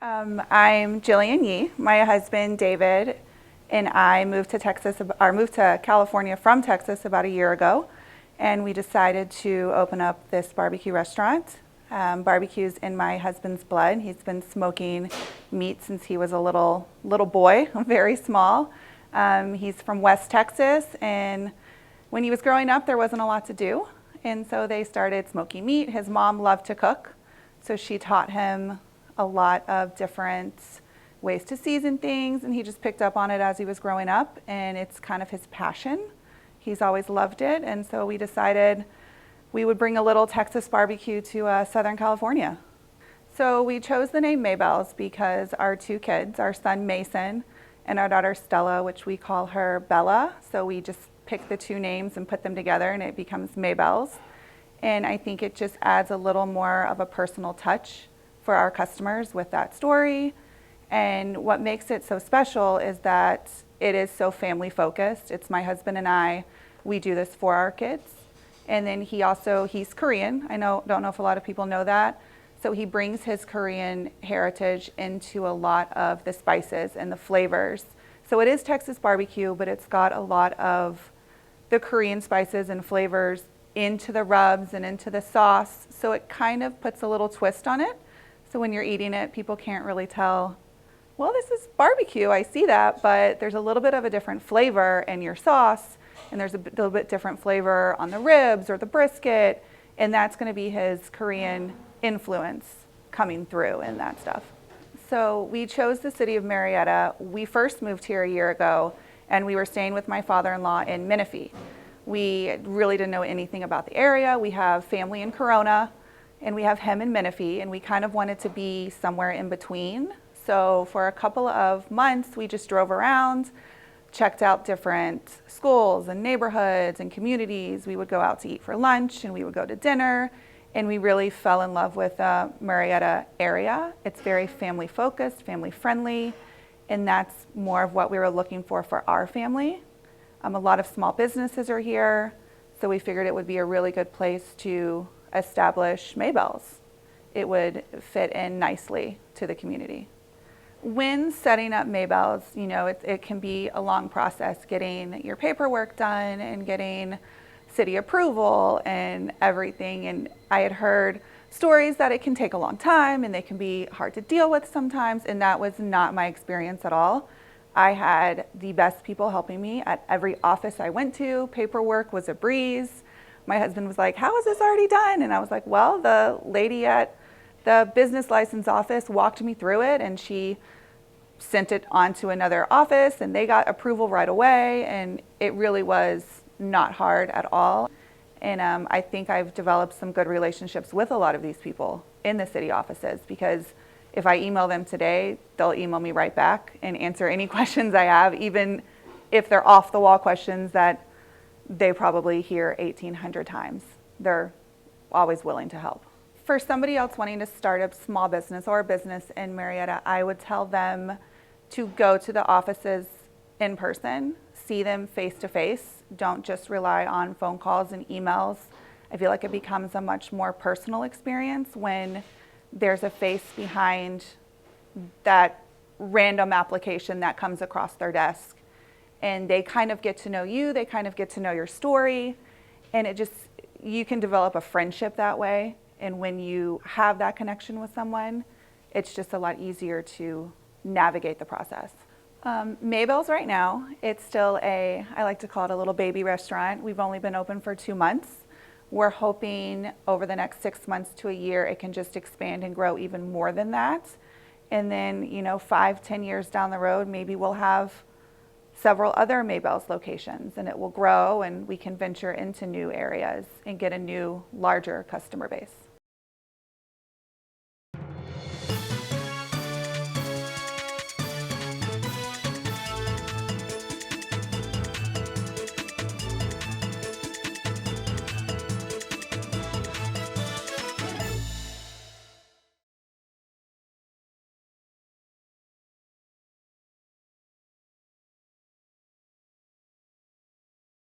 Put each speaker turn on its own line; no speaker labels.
I'm Jillian Yee. My husband David and I moved to California from Texas about a year ago, and we decided to open up this barbecue restaurant. Barbecue's in my husband's blood. He's been smoking meat since he was a little boy, very small. He's from West Texas, and when he was growing up, there wasn't a lot to do, and so they started smoking meat. His mom loved to cook, so she taught him a lot of different ways to season things, and he just picked up on it as he was growing up, and it's kind of his passion. He's always loved it, and so we decided we would bring a little Texas barbecue to Southern California. So we chose the name MayBells because our two kids, our son Mason and our daughter Stella, which we call her Bella, so we just picked the two names and put them together and it becomes MayBells. And I think it just adds a little more of a personal touch for our customers with that story. And what makes it so special is that it is so family focused. It's my husband and I. We do this for our kids. And then he's Korean. Don't know if a lot of people know that. So he brings his Korean heritage into a lot of the spices and the flavors. So it is Texas barbecue, but it's got a lot of the Korean spices and flavors into the rubs and into the sauce. So it kind of puts a little twist on it. So when you're eating it, people can't really tell, well, this is barbecue, I see that, but there's a little bit of a different flavor in your sauce, and there's a little bit different flavor on the ribs or the brisket, and that's gonna be his Korean influence coming through in that stuff. So we chose the city of Marietta. We first moved here a year ago, and we were staying with my father-in-law in Menifee. We really didn't know anything about the area. We have family in Corona, and we have him in Menifee, and we kind of wanted to be somewhere in between. So for a couple of months, we just drove around, checked out different schools and neighborhoods and communities. We would go out to eat for lunch, and we would go to dinner, and we really fell in love with the Marietta area. It's very family focused, family friendly, and that's more of what we were looking for our family. A lot of small businesses are here, so we figured it would be a really good place to establish MayBells. It would fit in nicely to the community. When setting up MayBells, it can be a long process getting your paperwork done and getting city approval and everything. And I had heard stories that it can take a long time and they can be hard to deal with sometimes, and that was not my experience at all. I had the best people helping me at every office I went to. Paperwork was a breeze. My husband was like, how is this already done? And I was like, well, the lady at the business license office walked me through it, and she sent it on to another office, and they got approval right away, and it really was not hard at all. And I think I've developed some good relationships with a lot of these people in the city offices, because if I email them today, they'll email me right back and answer any questions I have, even if they're off the wall questions that they probably hear 1,800 times. They're always willing to help. For somebody else wanting to start a small business or a business in Marietta, I would tell them to go to the offices in person, see them face to face. Don't just rely on phone calls and emails. I feel like it becomes a much more personal experience when there's a face behind that random application that comes across their desk. And they kind of get to know you, they kind of get to know your story, and you can develop a friendship that way. And when you have that connection with someone, it's just a lot easier to navigate the process. MayBells right now, it's still I like to call it a little baby restaurant. We've only been open for 2 months. We're hoping over the next 6 months to a year, it can just expand and grow even more than that. And then, 5-10 years down the road, maybe we'll have several other MayBells locations, and it will grow, and we can venture into new areas and get a new, larger customer base.